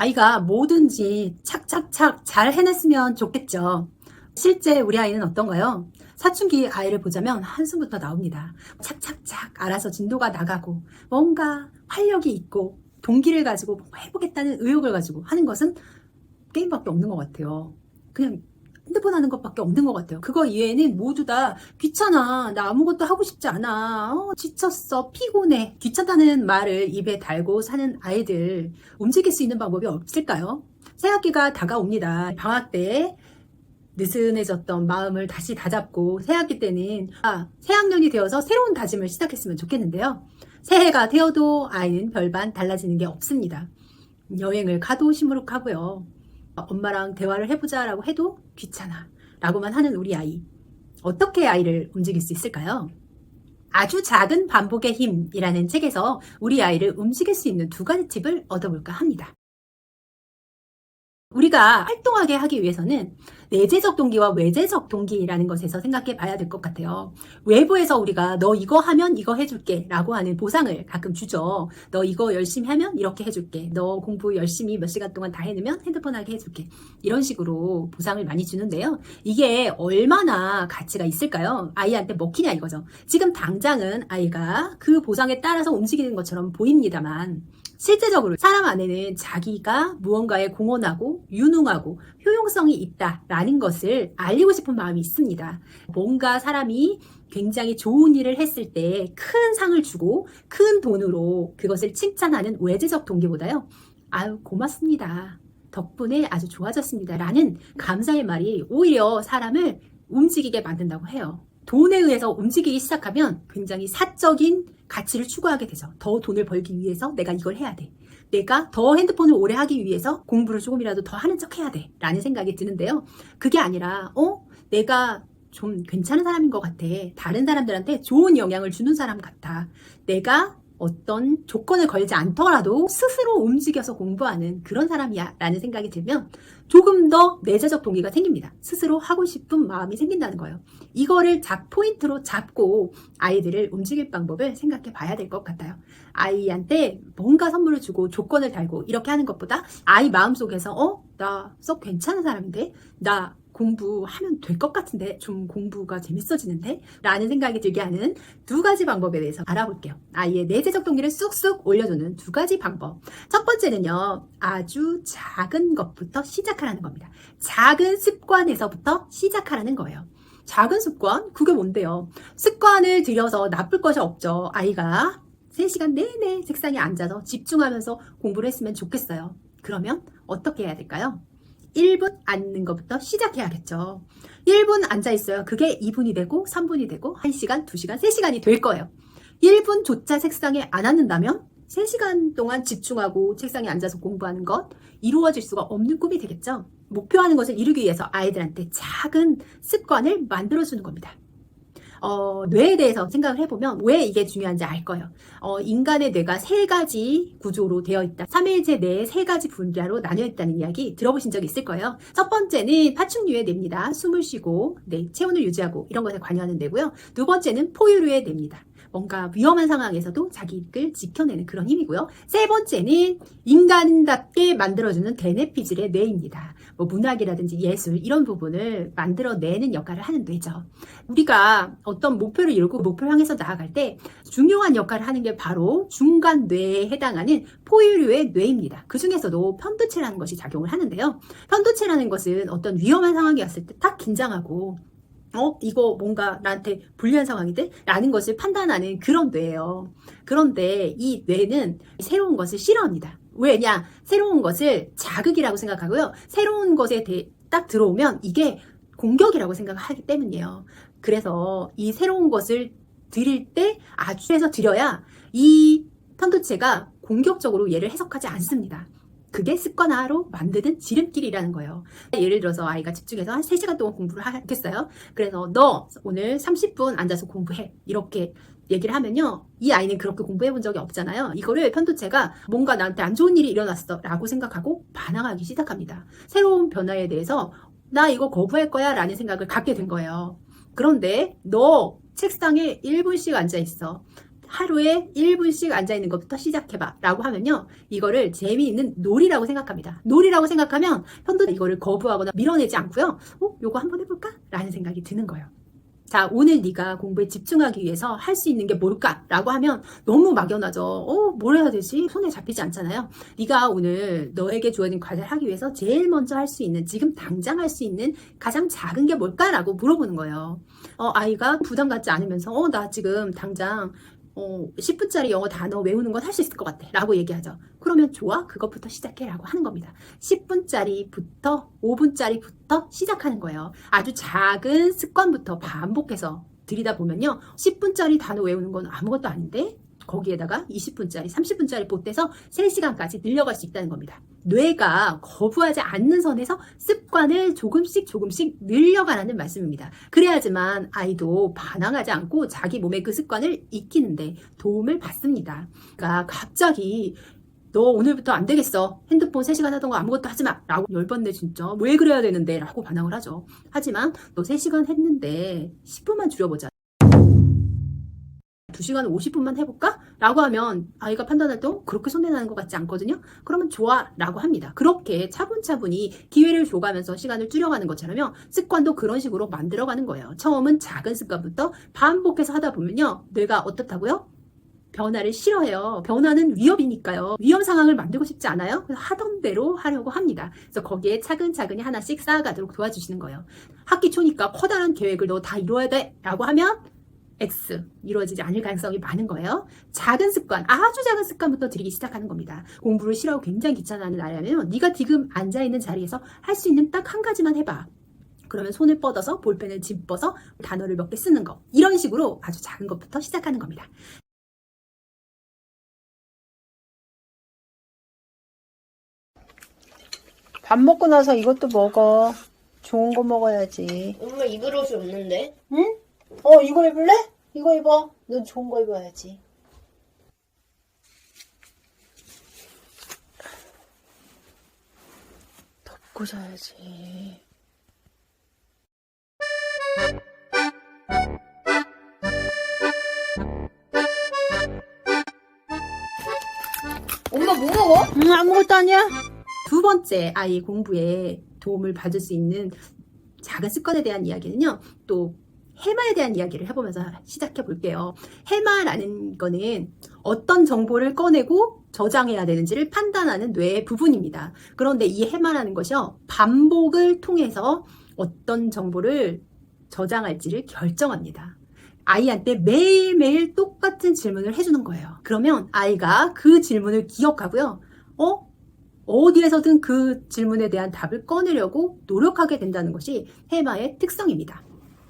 아이가 뭐든지 착착착 잘 해냈으면 좋겠죠. 실제 우리 아이는 어떤가요? 사춘기 아이를 보자면 한숨부터 나옵니다. 착착착 알아서 진도가 나가고 뭔가 활력이 있고 동기를 가지고 뭔가 해보겠다는 의욕을 가지고 하는 것은 게임밖에 없는 것 같아요. 그냥 핸드폰 하는 것밖에 없는 것 같아요. 그거 이외에는 모두 다 귀찮아, 나 아무것도 하고 싶지 않아, 지쳤어, 피곤해. 귀찮다는 말을 입에 달고 사는 아이들, 움직일 수 있는 방법이 없을까요? 새학기가 다가옵니다. 방학 때 느슨해졌던 마음을 다시 다잡고 새학기 때는 새학년이 되어서 새로운 다짐을 시작했으면 좋겠는데요. 새해가 되어도 아이는 별반 달라지는 게 없습니다. 여행을 가도 시무룩하고요. 엄마랑 대화를 해보자 라고 해도 귀찮아 라고만 하는 우리 아이. 어떻게 아이를 움직일 수 있을까요? 아주 작은 반복의 힘이라는 책에서 우리 아이를 움직일 수 있는 2가지 팁을 얻어볼까 합니다. 우리가 활동하게 하기 위해서는 내재적 동기와 외재적 동기라는 것에서 생각해 봐야 될 것 같아요. 외부에서 우리가 너 이거 하면 이거 해줄게 라고 하는 보상을 가끔 주죠. 너 이거 열심히 하면 이렇게 해줄게. 너 공부 열심히 몇 시간 동안 다 해놓으면 핸드폰 하게 해줄게. 이런 식으로 보상을 많이 주는데요. 이게 얼마나 가치가 있을까요? 아이한테 먹히냐 이거죠. 지금 당장은 아이가 그 보상에 따라서 움직이는 것처럼 보입니다만 실제적으로 사람 안에는 자기가 무언가에 공헌하고 유능하고 효용성이 있다라는 것을 알리고 싶은 마음이 있습니다. 뭔가 사람이 굉장히 좋은 일을 했을 때 큰 상을 주고 큰 돈으로 그것을 칭찬하는 외재적 동기보다요. 아유 고맙습니다. 덕분에 아주 좋아졌습니다. 라는 감사의 말이 오히려 사람을 움직이게 만든다고 해요. 돈에 의해서 움직이기 시작하면 굉장히 사적인 가치를 추구하게 되죠. 더 돈을 벌기 위해서 내가 이걸 해야 돼. 내가 더 핸드폰을 오래 하기 위해서 공부를 조금이라도 더 하는 척 해야 돼. 라는 생각이 드는데요. 그게 아니라 내가 좀 괜찮은 사람인 것 같아. 다른 사람들한테 좋은 영향을 주는 사람 같아. 내가 어떤 조건을 걸지 않더라도 스스로 움직여서 공부하는 그런 사람이야 라는 생각이 들면 조금 더 내재적 동기가 생깁니다. 스스로 하고 싶은 마음이 생긴다는 거예요. 이거를 포인트로 잡고 아이들을 움직일 방법을 생각해 봐야 될 것 같아요. 아이한테 뭔가 선물을 주고 조건을 달고 이렇게 하는 것보다 아이 마음속에서 나 썩 괜찮은 사람인데? 나 공부하면 될 것 같은데 좀 공부가 재밌어지는데 라는 생각이 들게 하는 2가지 방법에 대해서 알아볼게요. 아이의 내재적 동기를 쑥쑥 올려주는 2가지 방법. 첫 번째는요. 아주 작은 것부터 시작하라는 겁니다. 작은 습관에서부터 시작하라는 거예요. 작은 습관? 그게 뭔데요? 습관을 들여서 나쁠 것이 없죠. 아이가 3시간 내내 책상에 앉아서 집중하면서 공부를 했으면 좋겠어요. 그러면 어떻게 해야 될까요? 1분 앉는 것부터 시작해야겠죠. 1분 앉아있어요. 그게 2분이 되고 3분이 되고 1시간, 2시간, 3시간이 될 거예요. 1분조차 책상에 안 앉는다면 3시간 동안 집중하고 책상에 앉아서 공부하는 것 이루어질 수가 없는 꿈이 되겠죠. 목표하는 것을 이루기 위해서 아이들한테 작은 습관을 만들어주는 겁니다. 뇌에 대해서 생각을 해보면 왜 이게 중요한지 알 거예요. 인간의 뇌가 3가지 구조로 되어 있다. 3일제 내에 3가지 분야로 나뉘어 있다는 이야기 들어보신 적 있을 거예요. 첫 번째는 파충류의 뇌입니다. 숨을 쉬고 체온을 유지하고 이런 것에 관여하는 뇌고요. 2번째는 포유류의 뇌입니다. 뭔가 위험한 상황에서도 자기를 지켜내는 그런 힘이고요. 3번째는 인간답게 만들어주는 대뇌피질의 뇌입니다. 문학이라든지 예술 이런 부분을 만들어내는 역할을 하는 뇌죠. 우리가 어떤 목표를 이루고 목표를 향해서 나아갈 때 중요한 역할을 하는 게 바로 중간 뇌에 해당하는 포유류의 뇌입니다. 그 중에서도 편두체라는 것이 작용을 하는데요. 편두체라는 것은 어떤 위험한 상황이 왔을 때 딱 긴장하고 이거 뭔가 나한테 불리한 상황인데? 라는 것을 판단하는 그런 뇌예요. 그런데 이 뇌는 새로운 것을 싫어합니다. 왜냐? 새로운 것을 자극이라고 생각하고요. 새로운 것에 딱 들어오면 이게 공격이라고 생각하기 때문이에요. 그래서 이 새로운 것을 들일 때 아주 해서 들여야 이 편도체가 공격적으로 얘를 해석하지 않습니다. 그게 습관화로 만드는 지름길이라는 거예요. 예를 들어서 아이가 집중해서 한 3시간 동안 공부를 하겠어요. 그래서 너 오늘 30분 앉아서 공부해. 이렇게 얘기를 하면요. 이 아이는 그렇게 공부해 본 적이 없잖아요. 이거를 편도체가 뭔가 나한테 안 좋은 일이 일어났어 라고 생각하고 반항하기 시작합니다. 새로운 변화에 대해서 나 이거 거부할 거야 라는 생각을 갖게 된 거예요. 그런데 너 책상에 1분씩 앉아 있어. 하루에 1분씩 앉아있는 것부터 시작해봐 라고 하면요, 이거를 재미있는 놀이라고 생각합니다. 놀이라고 생각하면 편도 이거를 거부하거나 밀어내지 않고요, 요거 한번 해볼까? 라는 생각이 드는 거예요. 자, 오늘 네가 공부에 집중하기 위해서 할 수 있는 게 뭘까? 라고 하면 너무 막연하죠. 뭘 해야 되지? 손에 잡히지 않잖아요. 네가 오늘 너에게 주어진 과제를 하기 위해서 제일 먼저 할 수 있는, 지금 당장 할 수 있는 가장 작은 게 뭘까? 라고 물어보는 거예요. 아이가 부담 갖지 않으면서 나 지금 당장 10분짜리 영어 단어 외우는 건 할 수 있을 것 같아 라고 얘기하죠. 그러면 좋아, 그것부터 시작해 라고 하는 겁니다. 10분짜리부터 5분짜리부터 시작하는 거예요. 아주 작은 습관부터 반복해서 들이다 보면요, 10분짜리 단어 외우는 건 아무것도 아닌데 거기에다가 20분짜리, 30분짜리 보태서 3시간까지 늘려갈 수 있다는 겁니다. 뇌가 거부하지 않는 선에서 습관을 조금씩 늘려가라는 말씀입니다. 그래야지만 아이도 반항하지 않고 자기 몸에 그 습관을 익히는데 도움을 받습니다. 그러니까 갑자기 너 오늘부터 안 되겠어, 핸드폰 3시간 하던 거 아무것도 하지 마 라고 열받네 진짜, 왜 그래야 되는데 라고 반항을 하죠. 하지만 너 3시간 했는데 10분만 줄여보자, 2시간 50분만 해볼까? 라고 하면 아이가 판단할 때 그렇게 손해나는 것 같지 않거든요. 그러면 좋아 라고 합니다. 그렇게 차분차분히 기회를 줘가면서 시간을 줄여가는 것처럼요, 습관도 그런 식으로 만들어가는 거예요. 처음은 작은 습관부터 반복해서 하다 보면요, 뇌가 어떻다고요? 변화를 싫어해요. 변화는 위협이니까요. 위험 상황을 만들고 싶지 않아요? 그래서 하던 대로 하려고 합니다. 그래서 거기에 차근차근히 하나씩 쌓아가도록 도와주시는 거예요. 학기 초니까 커다란 계획을 너 다 이루어야 돼 라고 하면 X, 이루어지지 않을 가능성이 많은 거예요. 작은 습관, 아주 작은 습관부터 들이기 시작하는 겁니다. 공부를 싫어하고 굉장히 귀찮아하는 아이라면 네가 지금 앉아있는 자리에서 할 수 있는 딱 한 가지만 해봐. 그러면 손을 뻗어서 볼펜을 짚어서 단어를 몇 개 쓰는 거, 이런 식으로 아주 작은 것부터 시작하는 겁니다. 밥 먹고 나서 이것도 먹어. 좋은 거 먹어야지. 엄마 입을 옷이 없는데? 응? 이거 입을래? 이거 입어. 넌 좋은 거 입어야지. 덮고 자야지. 엄마 뭐 먹어? 응, 아무것도 아니야. 두 번째, 아이 공부에 도움을 받을 수 있는 작은 습관에 대한 이야기는요, 또 해마에 대한 이야기를 해보면서 시작해 볼게요. 해마라는 거는 어떤 정보를 꺼내고 저장해야 되는지를 판단하는 뇌의 부분입니다. 그런데 이 해마라는 것이요, 반복을 통해서 어떤 정보를 저장할지를 결정합니다. 아이한테 매일매일 똑같은 질문을 해주는 거예요. 그러면 아이가 그 질문을 기억하고요, 어디에서든 그 질문에 대한 답을 꺼내려고 노력하게 된다는 것이 해마의 특성입니다.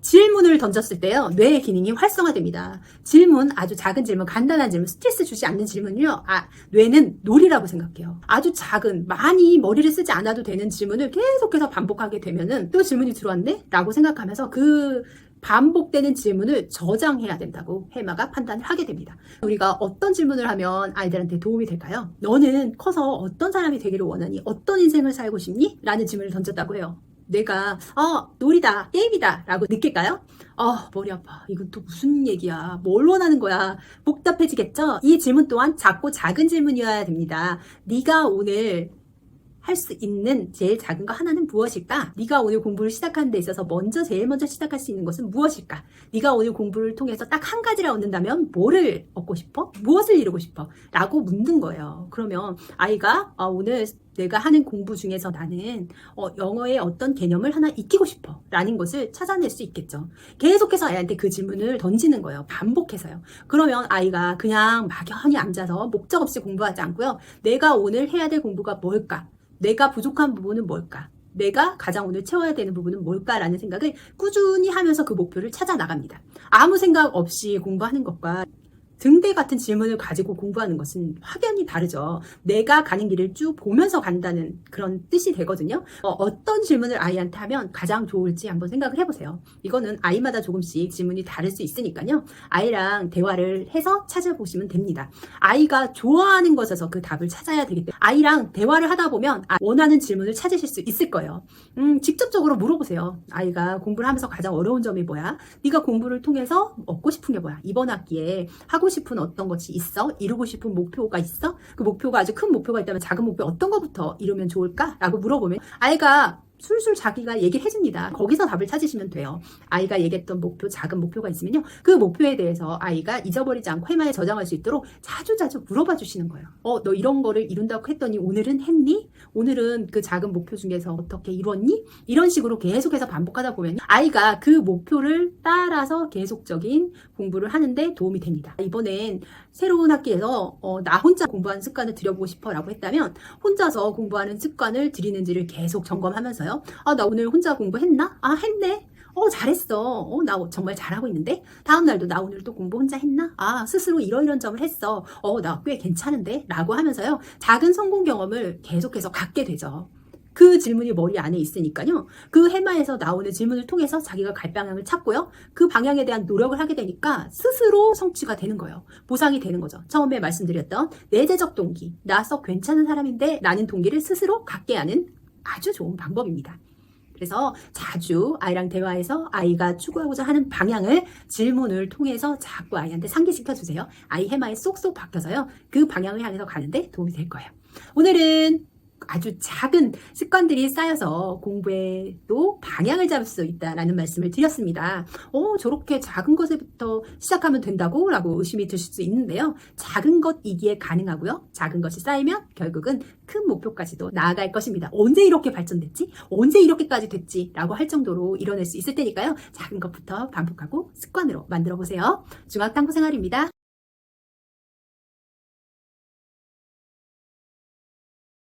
질문을 던졌을 때요, 뇌의 기능이 활성화됩니다. 질문, 아주 작은 질문, 간단한 질문, 스트레스 주지 않는 질문을요, 뇌는 놀이라고 생각해요. 아주 작은, 많이 머리를 쓰지 않아도 되는 질문을 계속해서 반복하게 되면은 또 질문이 들어왔네? 라고 생각하면서 그 반복되는 질문을 저장해야 된다고 해마가 판단을 하게 됩니다. 우리가 어떤 질문을 하면 아이들한테 도움이 될까요? 너는 커서 어떤 사람이 되기를 원하니? 어떤 인생을 살고 싶니? 라는 질문을 던졌다고 해요. 내가 놀이다, 게임이다 라고 느낄까요? 머리 아파, 이건 또 무슨 얘기야, 뭘 원하는 거야, 복잡해지겠죠? 이 질문 또한 작고 작은 질문이어야 됩니다. 네가 오늘 할 수 있는 제일 작은 거 하나는 무엇일까? 네가 오늘 공부를 시작하는 데 있어서 제일 먼저 시작할 수 있는 것은 무엇일까? 네가 오늘 공부를 통해서 딱 한 가지를 얻는다면 뭐를 얻고 싶어? 무엇을 이루고 싶어? 라고 묻는 거예요. 그러면 아이가 오늘 내가 하는 공부 중에서 나는 영어의 어떤 개념을 하나 익히고 싶어 라는 것을 찾아낼 수 있겠죠. 계속해서 아이한테 그 질문을 던지는 거예요. 반복해서요. 그러면 아이가 그냥 막연히 앉아서 목적 없이 공부하지 않고요, 내가 오늘 해야 될 공부가 뭘까? 내가 부족한 부분은 뭘까? 내가 가장 오늘 채워야 되는 부분은 뭘까라는 생각을 꾸준히 하면서 그 목표를 찾아 나갑니다. 아무 생각 없이 공부하는 것과 등대 같은 질문을 가지고 공부하는 것은 확연히 다르죠. 내가 가는 길을 쭉 보면서 간다는 그런 뜻이 되거든요. 어떤 질문을 아이한테 하면 가장 좋을지 한번 생각을 해보세요. 이거는 아이마다 조금씩 질문이 다를 수 있으니까요, 아이랑 대화를 해서 찾아보시면 됩니다. 아이가 좋아하는 것에서 그 답을 찾아야 되기 때문에 아이랑 대화를 하다 보면 원하는 질문을 찾으실 수 있을 거예요. 직접적으로 물어보세요. 아이가 공부를 하면서 가장 어려운 점이 뭐야? 네가 공부를 통해서 얻고 싶은 게 뭐야? 이번 학기에 하고 하고 싶은 어떤 것이 있어? 이루고 싶은 목표가 있어? 그 목표가 아주 큰 목표가 있다면 작은 목표 어떤 것부터 이루면 좋을까? 라고 물어보면 아이가 술술 자기가 얘기를 해줍니다. 거기서 답을 찾으시면 돼요. 아이가 얘기했던 목표, 작은 목표가 있으면요. 그 목표에 대해서 아이가 잊어버리지 않고 해마에 저장할 수 있도록 자주자주 물어봐 주시는 거예요. 너 이런 거를 이룬다고 했더니 오늘은 했니? 오늘은 그 작은 목표 중에서 어떻게 이뤘니? 이런 식으로 계속해서 반복하다 보면 아이가 그 목표를 따라서 계속적인 공부를 하는데 도움이 됩니다. 이번엔 새로운 학기에서 나 혼자 공부하는 습관을 들여보고 싶어 라고 했다면 혼자서 공부하는 습관을 들이는지를 계속 점검하면서요. 나 오늘 혼자 공부했나? 했네. 잘했어. 나 정말 잘하고 있는데? 다음 날도 나 오늘 또 공부 혼자 했나? 스스로 이런 점을 했어. 나 꽤 괜찮은데? 라고 하면서요. 작은 성공 경험을 계속해서 갖게 되죠. 그 질문이 머리 안에 있으니까요. 그 해마에서 나오는 질문을 통해서 자기가 갈 방향을 찾고요. 그 방향에 대한 노력을 하게 되니까 스스로 성취가 되는 거예요. 보상이 되는 거죠. 처음에 말씀드렸던 내재적 동기, 나서 괜찮은 사람인데 라는 동기를 스스로 갖게 하는 아주 좋은 방법입니다. 그래서 자주 아이랑 대화해서 아이가 추구하고자 하는 방향을 질문을 통해서 자꾸 아이한테 상기시켜 주세요. 아이 해마에 쏙쏙 박혀서요. 그 방향을 향해서 가는데 도움이 될 거예요. 오늘은 아주 작은 습관들이 쌓여서 공부에도 방향을 잡을 수 있다라는 말씀을 드렸습니다. 저렇게 작은 것부터 시작하면 된다고? 라고 의심이 드실 수 있는데요. 작은 것이기에 가능하고요. 작은 것이 쌓이면 결국은 큰 목표까지도 나아갈 것입니다. 언제 이렇게 발전됐지? 언제 이렇게까지 됐지? 라고 할 정도로 이뤄낼 수 있을 테니까요. 작은 것부터 반복하고 습관으로 만들어 보세요. 중학탐구 생활입니다.